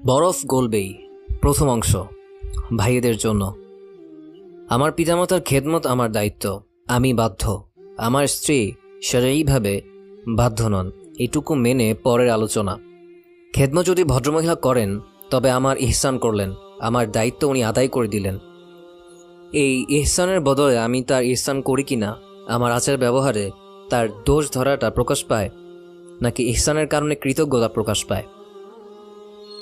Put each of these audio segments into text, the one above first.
বরফ গলবেই। প্রথম অংশ, ভাইয়েদের জন্য। আমার পিতামাতার খেদমত আমার দায়িত্ব, আমি বাধ্য। আমার স্ত্রী শারঈভাবে বাধ্য নন, এটুকু মেনে পরের আলোচনা। খেদমত যদি ভদ্রমহিলা করেন তবে আমার ইহসান করলেন, আমার দায়িত্ব উনি আদায় করে দিলেন। এই ইহসানের বদলে আমি তার ইহসান করি কিনা, আমার আচার ব্যবহারে তার দোষ ধরাটা প্রকাশ পায় নাকি ইহসানের কারণে কৃতজ্ঞতা প্রকাশ পায়?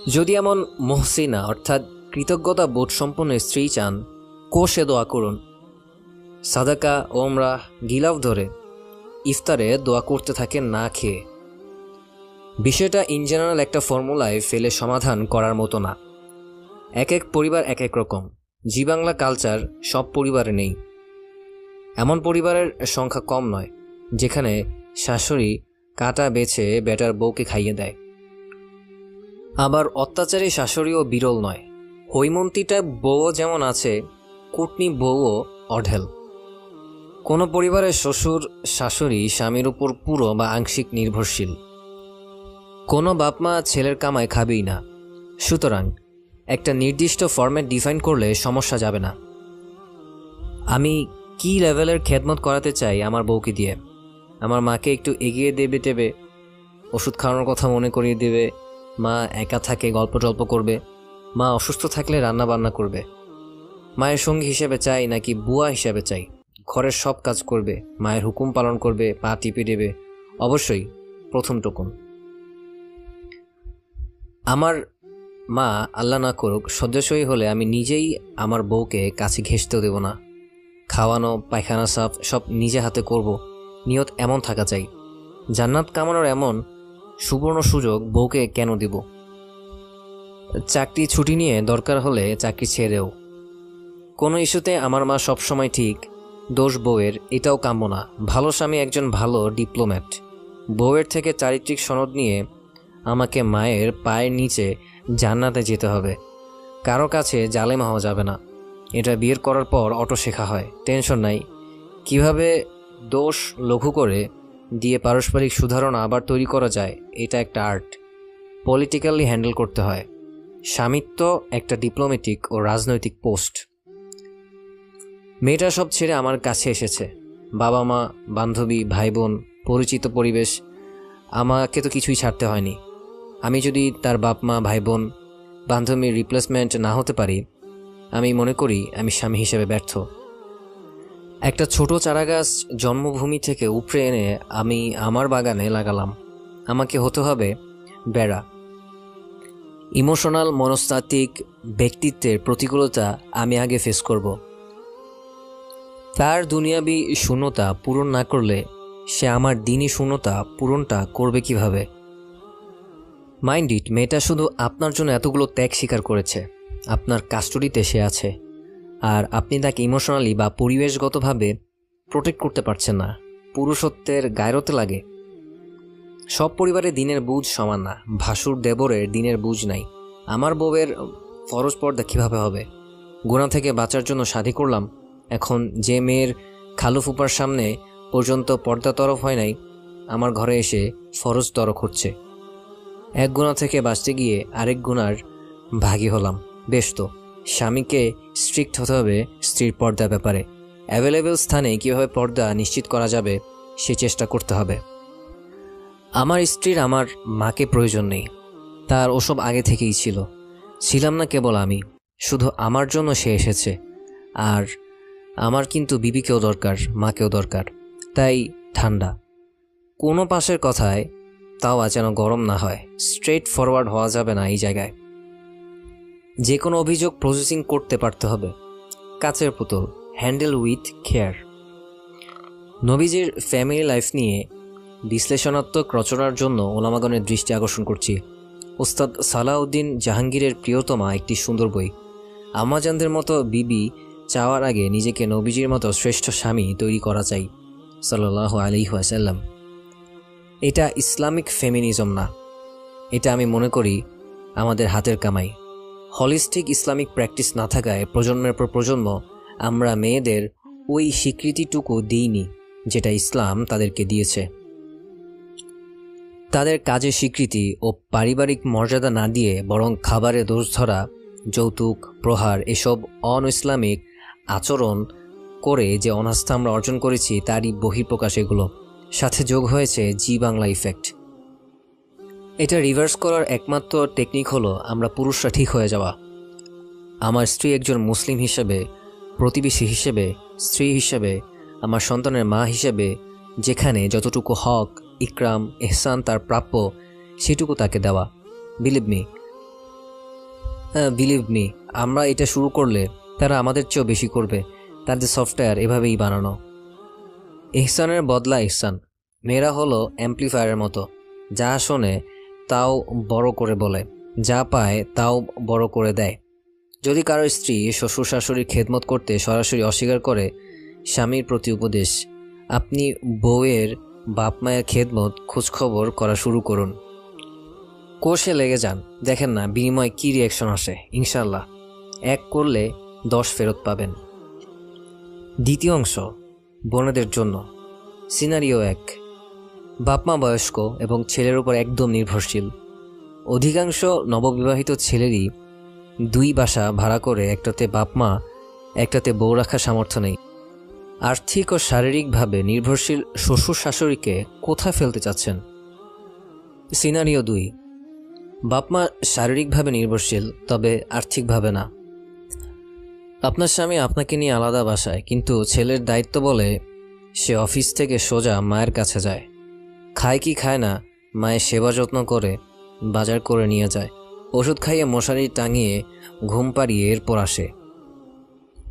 যদি এমন মহসিনা অর্থাৎ কৃতজ্ঞতা বোধ সম্পন্ন স্ত্রী চান, কোষে দোয়া করুন। সাদাকা, ওমরাহ, গিলাফ ধরে ইফতারে দোয়া করতে থাকেন না খেয়ে। বিষয়টা ইন জেনারেল একটা ফর্মুলায় ফেলে সমাধান করার মতো না। এক এক পরিবার এক এক রকম। জি বাংলা কালচার সব পরিবারে নেই। এমন পরিবারের সংখ্যা কম নয় যেখানে শাশুড়ি কাঁটা বেছে বেটার বউকে খাইয়ে দেয়। আবার অত্যাচারী শাশুড়িও বিরল নয়। হৈমন্তীটা বউও যেমন আছে, কুটনি বউও অঢেল। কোনো পরিবারের শ্বশুর শাশুড়ি স্বামীর উপর পুরো বা আংশিক নির্ভরশীল। কোনো বাপমা ছেলের কামাই খাবেই না। সুতরাং একটা নির্দিষ্ট ফরম্যাট ডিফাইন করলে সমস্যা যাবে না। আমি কি লেভেলের খেদমত করাতে চাই আমার বউকে দিয়ে? আমার মাকে একটু এগিয়ে দেবে টেবে, ওষুধ খাওয়ানোর কথা মনে করিয়ে দেবে, মা একা থাকে গল্প টল্প করবে, মা অসুস্থ থাকলে রান্না বান্না করবে। মায়ের সঙ্গী হিসেবে চাই নাকি বুয়া হিসেবে চাই? ঘরের সব কাজ করবে, মায়ের হুকুম পালন করবে, পা টিপে দেবে। অবশ্যই প্রথম টুকুন। আমার মা আল্লাহ না করুক শয্যাশয়ী হলে আমি নিজেই আমার বউকে কাছে ঘেঁষতেও দেব না। খাওয়ানো, পায়খানা সাফ সব নিজে হাতে করব, নিয়ত এমন থাকা চাই। জান্নাত কামানোর এমন সুবর্ণ সুযোগ বউকে কেন দেব? চাকরি ছুটি নিয়ে দরকার হলে চাকরি ছেড়েও। কোনো ইস্যুতে আমার মা সবসময় ঠিক, দোষ বউয়ের, এটাও কাম্য না। ভালো স্বামী একজন ভালো ডিপ্লোম্যাট। বউয়ের থেকে চারিত্রিক সনদ নিয়ে আমাকে মায়ের পায়ের নিচে জান্নাতে যেতে হবে। কারো কাছে জালেম হওয়া যাবে না। এটা বিয়ের করার পর অটো শেখা হয়, টেনশন নাই। কিভাবে দোষ লঘু করে দিয়ে পারস্পরিক সুধারণা আবার তৈরি করা যায়, এটা একটা আর্ট। পলিটিক্যালি হ্যান্ডেল করতে হয়। স্বামিত্ব একটা ডিপ্লোম্যাটিক ও রাজনৈতিক পোস্ট। মেয়েটা সব ছেড়ে আমার কাছে এসেছে। বাবা মা, বান্ধবী, ভাই বোন, পরিচিত পরিবেশ, আমাকে তো কিছুই ছাড়তে হয়নি। আমি যদি তার বাপ মা, ভাই বোন, বান্ধবীর রিপ্লেসমেন্ট না হতে পারি, আমি মনে করি আমি স্বামী হিসেবে ব্যর্থ। একটা ছোট চারাগাছ জন্মভূমি থেকে উপড়ে এনে আমি আমার বাগানে লাগালাম। আমাকে হতে হবে বেড়া। ইমোশনাল মনস্তাত্ত্বিক ব্যক্তিত্বের প্রতিকূলতা আমি আগে ফেস করব। তার দুনিয়াবি শূন্যতা পূরণ না করলে সে আমার দিনই শূন্যতা পূরণটা করবে কিভাবে? মাইন্ড ইট, মেয়েটা শুধু আপনার জন্য এতগুলো ত্যাগ স্বীকার করেছে। আপনার কাস্টডিতে সে আছে, আর আপনি তাকে ইমোশনালি বা পরিবেশগতভাবে প্রোটেক্ট করতে পারছেন না। পুরুষত্বের গায়রতে লাগে। সব পরিবারে দিনের বুঝ সমান না। ভাসুর দেবরের দিনের বুঝ নাই। আমার বউয়ের ফরজ পর্দা কীভাবে হবে? গুনাহ থেকে বাঁচার জন্য শাদী করলাম। এখন যে মেয়ের খালু ফুপার সামনে পর্যন্ত পর্দা তরফ হয় নাই, আমার ঘরে এসে ফরজ তরফ হচ্ছে। এক গুনাহ থেকে বাঁচতে গিয়ে আরেক গুনার ভাগী হলাম। বেশ তো, স্বামীকে স্ট্রিক্ট হতে হবে স্ত্রীর পর্দার ব্যাপারে। অ্যাভেলেবেল স্থানে কীভাবে পর্দা নিশ্চিত করা যাবে সে চেষ্টা করতে হবে। আমার স্ত্রীর আমার মাকে প্রয়োজন নেই, তার ওসব আগে থেকেই ছিল। ছিলাম না কেবল আমি, শুধু আমার জন্য সে এসেছে। আর আমার কিন্তু বিবিকেও দরকার, মাকেও দরকার। তাই ঠান্ডা। কোনো পাশের কথায় তাও যেন গরম না হয়। স্ট্রেট ফরওয়ার্ড হওয়া যাবে না এই জায়গায়। যে কোনো অভিযোগ প্রসেসিং করতে পারতে হবে। কাচের পুতুল, হ্যান্ডেল উইথ কেয়ার। নবীজির ফ্যামিলি লাইফ নিয়ে বিশ্লেষণাত্মক রচনার জন্য ওলামাগণের দৃষ্টি আকর্ষণ করছি। ওস্তাদ সালাউদ্দিন জাহাঙ্গীরের প্রিয়তমা একটি সুন্দর বই। আম্মাজানদের মতো বিবি চাওয়ার আগে নিজেকে নবীজির মতো শ্রেষ্ঠ স্বামী তৈরি করা চাই, সাল্লাল্লাহু আলাইহি ওয়াসাল্লাম। এটা ইসলামিক ফেমিনিজম না, এটা আমি মনে করি আমাদের হাতের কামাই। হলিস্টিক ইসলামিক প্র্যাকটিস না থাকায় প্রজন্মের পর প্রজন্ম আমরা মেয়েদের ওই স্বীকৃতিটুকু দিইনি যেটা ইসলাম তাদেরকে দিয়েছে। তাদের কাজের স্বীকৃতি ও পারিবারিক মর্যাদা না দিয়ে বরং খাবারে দোষ ধরা, যৌতুক, প্রহার এসব অন-ইসলামিক আচরণ করে যে অনাস্থা আমরা অর্জন করেছি তারই বহিঃপ্রকাশ এগুলো। সাথে যোগ হয়েছে জি বাংলা ইফেক্ট। এটা রিভার্স করার একমাত্র টেকনিক হলো আমরা পুরুষরা ঠিক হয়ে যাওয়া। আমার স্ত্রী একজন মুসলিম হিসেবে, প্রতিবেশী হিসেবে, স্ত্রী হিসেবে, আমার সন্তানের মা হিসেবে যেখানে যতটুকু হক, ইকরাম, এহসান তার প্রাপ্য সেটুকু তাকে দেওয়া। বিলিভ মি, আমরা এটা শুরু করলে তারা আমাদের চেয়েও বেশি করবে। তাদের সফটওয়্যার এভাবেই বানানো। ইহসানের বদলা ইহসান। মেয়েরা হলো অ্যাম্প্লিফায়ারের মতো, যা শোনে তাও বড় করে বলে, যা পায় তাও বড় করে দেয়। যদি কারো স্ত্রী শ্বশুর শাশুড়ির খেদমত করতে সরাসরি অস্বীকার করে, স্বামীর প্রতি উপদেশ, আপনি বউয়ের বাপ মায়ের খেদমত খোঁজখবর করা শুরু করুন। কোষে লেগে যান, দেখেন না বিনিময়ে কী রিয়াকশন আসে। ইনশাল্লাহ 1 করলে 10 ফেরত পাবেন। দ্বিতীয় অংশ বোনেদের জন্য। সিনারিও 1। বাপমা বয়স্ক এবং ছেলের উপর একদম নির্ভরশীল। অধিকাংশ নববিবাহিত ছেলেরই 2 বাসা ভাড়া করে একটাতে বাপমা, একটাতে বউ রাখার সামর্থ্য নেই। আর্থিক ও শারীরিকভাবে নির্ভরশীল শ্বশুর শাশুড়িকে কোথায় ফেলতে চাচ্ছেন? সিনারিও 2। বাপমা শারীরিকভাবে নির্ভরশীল, তবে আর্থিকভাবে না। আপনার স্বামী আপনাকে নিয়ে আলাদা বাসায়, কিন্তু ছেলের দায়িত্ব বলে সে অফিস থেকে সোজা মায়ের কাছে যায়। খায় কি খায় না, মায়ের সেবা যত্ন করে, বাজার করে নিয়ে যায়, ওষুধ খাইয়ে মশারি টাঙিয়ে ঘুম পাড়িয়ে এরপর আসে।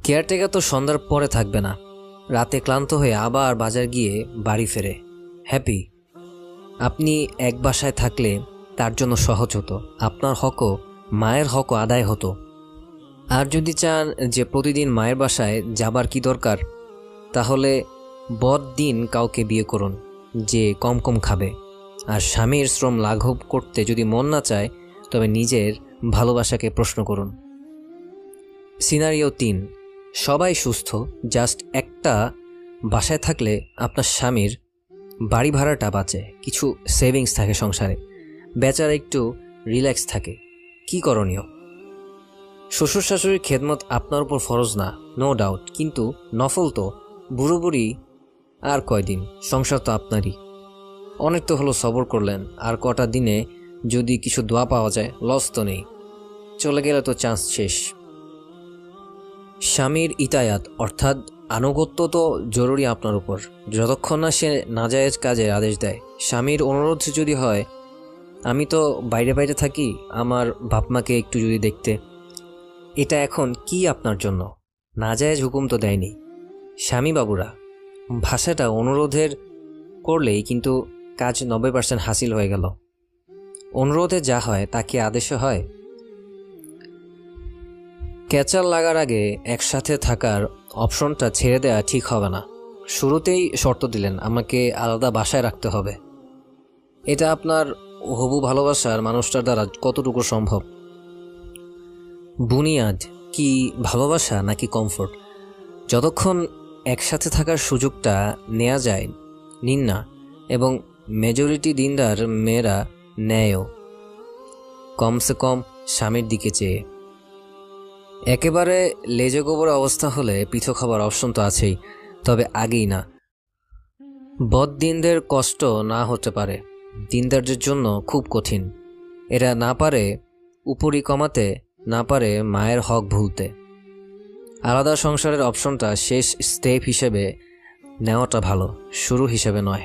কেয়ারটেকার তো সন্ধ্যার পরে থাকবে না, রাতে ক্লান্ত হয়ে আবার বাজার গিয়ে বাড়ি ফেরে। হ্যাপি। আপনি এক বাসায় থাকলে তার জন্য সহজ হতো, আপনার হকও, মায়ের হকও আদায় হতো। আর যদি চান যে প্রতিদিন মায়ের বাসায় যাবার কি দরকার, তাহলে বদ দিন কাউকে বিয়ে করুন যে কম কম খাবে। আর স্বামীর শ্রম লাঘব করতে যদি মন না চায়, তবে নিজের ভালোবাসাকে প্রশ্ন করুন। সিনারিও 3। সবাই সুস্থ, জাস্ট একটা বাসায় থাকলে আপনার স্বামীর বাড়ি ভাড়াটা বাঁচে, কিছু সেভিংস থাকে সংসারে, বেচারা একটু রিল্যাক্স থাকে। কি করণীয়? শ্বশুর শাশুড়ির খেদমত আপনার উপর ফরজ না, নো ডাউট, কিন্তু নফল তো। বুড়ো বুড়ি আর কয়দিন, সংসার তো আপনারই। অনেক তো হলো সবর করলেন, আর কটা দিনে যদি কিছু দোয়া পাওয়া যায়, লস তো নেই। চলে গেলে তো চান্স শেষ। স্বামীর ইতায়াত অর্থাৎ আনুগত্য তো জরুরি আপনার উপর, যতক্ষণ না সে নাজায়েজ কাজের আদেশ দেয়। স্বামীর অনুরোধ যদি হয়, আমি তো বাইরে বাইরে থাকি, আমার বাপমাকে একটু যদি দেখতে, এটা এখন কি আপনার জন্য? নাজায়েজ হুকুম তো দেয়নি। স্বামী বাবুরা, ভাষাটা অনুরোধের করলেই কিন্তু কাজ 90% হাসিল হয়ে গেল। অনুরোধে যা হয় তা কি আদেশে হয়? ক্যাচাল লাগার আগে একসাথে থাকার অপশনটা ছেড়ে দেওয়া ঠিক হবে না। শুরুতেই শর্ত দিলেন আমাকে আলাদা বাসায় রাখতে হবে। এটা আপনার হবু ভালোবাসার মানুষটার দ্বারা কতটুকু সম্ভব? বুনিয়াদ কি ভালোবাসা নাকি কমফোর্ট? যতক্ষণ একসাথে থাকার সুযোগটা নেওয়া যায় নিন না, এবং মেজরিটি দিনদার মেয়েরা নেয়ও, কমসে কম স্বামীর দিকে চেয়ে। একেবারে লেজে গোবর অবস্থা হলে পৃথক হবার অপশন তো আছেই, তবে আগেই না। বদদিনদের কষ্ট না হতে পারে, দিনদারদের জন্য খুব কঠিন। এরা না পারে উপরি কমাতে, না পারে মায়ের হক ভুলতে। আলাদা সংসারের অপশনটা শেষ স্টেপ হিসেবে নেওয়াটা ভালো, শুরু হিসেবে নয়।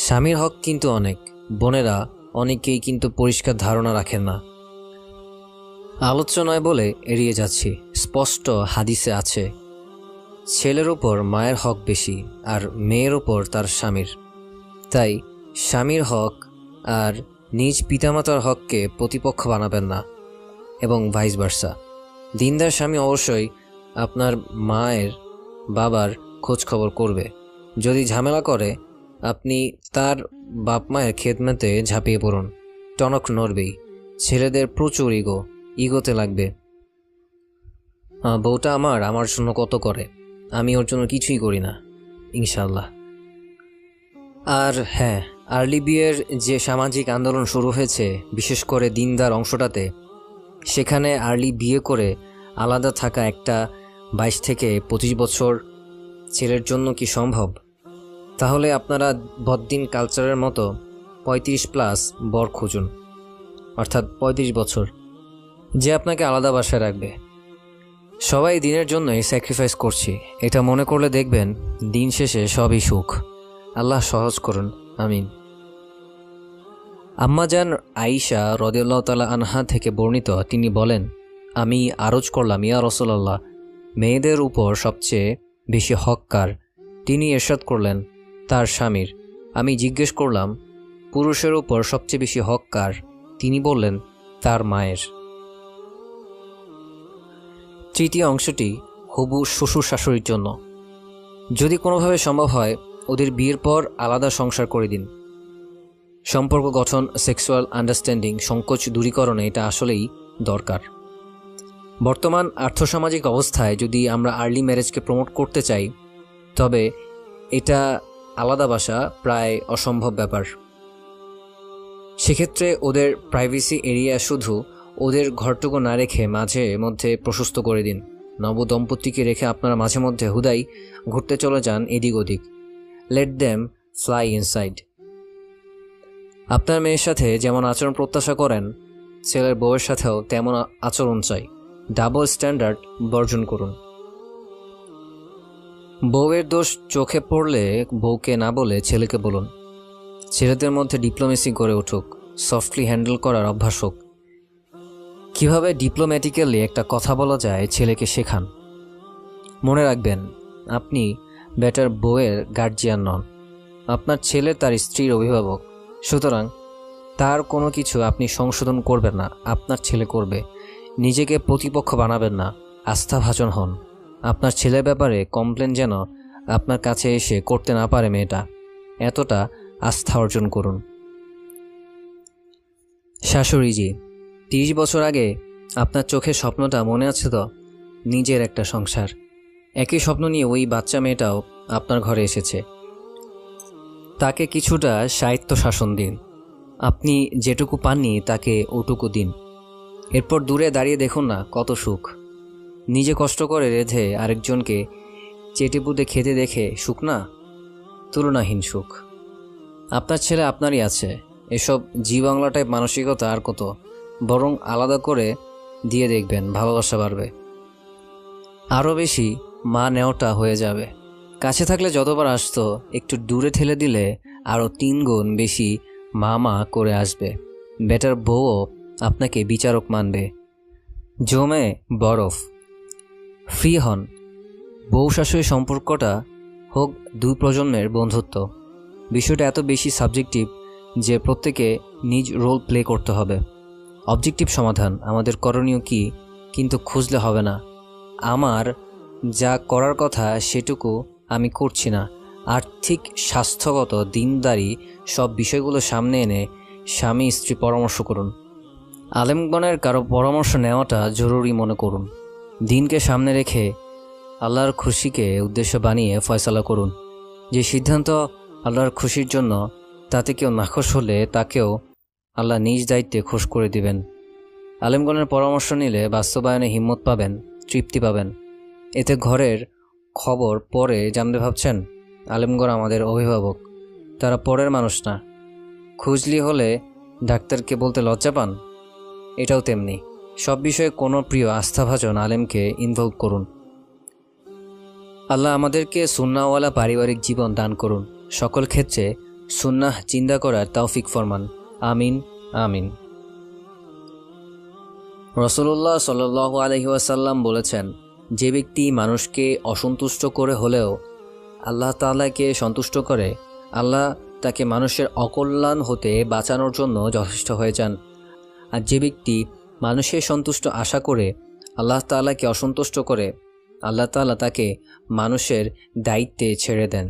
স্বামীর হক কিন্তু অনেক। বোনেরা অনেকেই কিন্তু পরিষ্কার ধারণা রাখেন না। আলোচ্য নয় বলে এড়িয়ে যাচ্ছি। স্পষ্ট হাদিসে আছে, ছেলের ওপর মায়ের হক বেশি, আর মেয়ের ওপর তার স্বামীর। তাই স্বামীর হক আর নিজ পিতামাতার হককে প্রতিপক্ষ বানাবেন না, এবং ভাইস ভার্সা। দিনদার স্বামী অবশ্যই আপনার মায়ের বাবার খোঁজ খবর করবে। যদি ঝামেলা করে, আপনি তার বাপ মায়ের খেদমতে ঝাঁপিয়ে পড়ুন, টনক নড়বেই। ছেলেদের প্রচুর ইগোতে লাগবে। বউটা আমার জন্য কত করে, আমি ওর জন্য কিছুই করি না, ইনশাল্লাহ। আর হ্যাঁ, আর্লি বিয়ের যে সামাজিক আন্দোলন শুরু হয়েছে, বিশেষ করে দিনদার অংশটাতে, সেখানে আর্লি বিয়ে করে আলাদা থাকা একটা 22 থেকে 25 বছর ছেলের জন্য কি সম্ভব? তাহলে আপনারা বদ্দিন কালচারের মতো 35+ বর খুঁজুন, অর্থাৎ 35 বছর, যে আপনাকে আলাদা বাসায় রাখবে। সবাই দিনের জন্যই স্যাক্রিফাইস করছি, এটা মনে করলে দেখবেন দিন শেষে সবই সুখ। আল্লাহ সহজ করুন, আমিন। আম্মাজান আয়েশা রাদিয়াল্লাহু তাআলা আনহা থেকে বর্ণিত, তিনি বলেন, আমি আরজ করলাম, ইয়া রাসূলুল্লাহ, মেয়েদের উপর সবচেয়ে বেশি হক কার? তিনি ইরশাদ করলেন, তার স্বামীর। আমি জিজ্ঞেস করলাম, পুরুষের উপর সবচেয়ে বেশি হক কার? তিনি বললেন, তার মায়ের। তৃতীয় অংশটি হবু শ্বশুর শাশুড়ির জন্য। যদি কোনোভাবে সম্ভব হয়, ওদের বিয়ের পর আলাদা সংসার করে দিন। সম্পর্ক গঠন, সেক্সুয়াল আন্ডারস্ট্যান্ডিং, সংকোচ দূরীকরণে এটা আসলেই দরকার। বর্তমান আর্থসামাজিক অবস্থায় যদি আমরা আর্লি ম্যারেজকে প্রমোট করতে চাই, তবে এটা আলাদা বাসা প্রায় অসম্ভব ব্যাপার। সেক্ষেত্রে ওদের প্রাইভেসি এরিয়া শুধু ওদের ঘরটুকু না রেখে মাঝে মধ্যে প্রশস্ত করে দিন। নবদম্পতিকে রেখে আপনারা মাঝে মধ্যে হুদাই ঘুরতে চলে যান এদিক ওদিক। Let them fly inside. আপনার মেয়ের সাথে যেমন আচরণ প্রত্যাশা করেন, ছেলের বউয়ের সাথেও তেমন আচরণ চাই। ডাবল স্ট্যান্ডার্ড বর্জন করুন। বউয়ের দোষ চোখে পড়লে বউকে না বলে ছেলেকে বলুন। ছেলেদের মধ্যে ডিপ্লোমেসি গড়ে উঠুক, সফটলি হ্যান্ডেল করার অভ্যাস হোক। কীভাবে ডিপ্লোম্যাটিক্যালি একটা কথা বলা যায় ছেলেকে শেখান। মনে রাখবেন, আপনি বেটার বউয়ের গার্জিয়ান নন, আপনার ছেলে তার স্ত্রীর অভিভাবক। সুতরাং তার কোনো কিছু আপনি সংশোধন করবেন না, আপনার ছেলে করবে। নিজেকে প্রতিপক্ষ বানাবেন না, আস্থাভাজন হন। আপনার ছেলের ব্যাপারে কমপ্লেন যেন আপনার কাছে এসে করতে না পারে মেয়েটা, এতটা আস্থা অর্জন করুন। শাশুড়িজি, 30 বছর আগে আপনার চোখের স্বপ্নটা মনে আছে তো? নিজের একটা সংসার। একই স্বপ্ন নিয়ে ওই বাচ্চা মেয়েটাও আপনার ঘরে এসেছে। তাকে কিছুটা সাহিত্য শাসন দিন। আপনি যেটুকু পাননি তাকে ওটুকু দিন। এরপর দূরে দাঁড়িয়ে দেখুন না কত সুখ। নিজে কষ্ট করে রেঁধে আরেকজনকে চেটেপুটে খেতে দেখে সুখ না, তুলনাহীন সুখ। আপনার ছেলে আপনারই আছে। এসব জি বাংলা টাইপ মানসিকতা আর কত, বরং আলাদা করে দিয়ে দেখবেন, ভালোবাসা বাড়বে। আরও বেশি মা নেওয়াটা হয়ে যাবে। কাছে থাকলে যতবার আসতো, একটু দূরে ঠেলে দিলে আরও 3 গুণ বেশি মা করে আসবে। বেটার বউও আপনাকে বিচারক মানবে। জমে বরফ। ফ্রি হন। বউ শাশুড়ি সম্পর্কটা হোক 2 প্রজন্মের বন্ধুত্ব। বিষয়টা এত বেশি সাবজেক্টিভ যে প্রত্যেকে নিজ রোল প্লে করতে হবে। অবজেক্টিভ সমাধান, আমাদের করণীয় কি, কিন্তু খুঁজলে হবে না। আমার যা করার কথা সেটুকু আমি করছি না। আর্থিক, স্বাস্থ্যগত, দিনদারি সব বিষয়গুলো সামনে এনে স্বামী স্ত্রী পরামর্শ করুন। আলেমগণের কারো পরামর্শ নেওয়াটা জরুরি মনে করুন। দিনকে সামনে রেখে আল্লাহর খুশিকে উদ্দেশ্য বানিয়ে ফয়সালা করুন। যে সিদ্ধান্ত আল্লাহর খুশির জন্য, তাতে কেউ নাখোশ হলে তাকেও আল্লাহ নিজ দায়িত্বে খোশ করে দিবেন। আলেমগণের পরামর্শ নিলে বাস্তবায়নে হিম্মত পাবেন, তৃপ্তি পাবেন। এতে ঘরের খবর পরে জানতে ভাবছেন? আলেমগণ আমাদের অভিভাবক, তারা পরের মানুষ না। খুঁজলি হলে ডাক্তারকে বলতে লজ্জা পান? এটাও তেমনি। সব বিষয়ে কোনো প্রিয় আস্থাভাজন আলেমকে ইনভলভ করুন। আল্লাহ আমাদেরকে সুন্নাহওয়ালা পারিবারিক জীবন দান করুন। সকল ক্ষেত্রে সুন্নাহ চিন্তা করার তৌফিক ফরমান। আমিন, আমিন। রাসূলুল্লাহ সাল্লাল্লাহু আলাইহি ওয়াসাল্লাম বলেছেন, যে ব্যক্তি মানুষকে অসন্তুষ্ট করে হলেও আল্লাহ তাআলাকে সন্তুষ্ট করে, আল্লাহ তাকে মানুষের অকল্যাণ হতে বাঁচানোর জন্য যথেষ্ট হয়ে যান। আর যে ব্যক্তি মানুষের সন্তুষ্ট আশা করে আল্লাহ তাআলাকে অসন্তুষ্ট করে, আল্লাহ তাআলা তাকে মানুষের দায়িত্বে ছেড়ে দেন।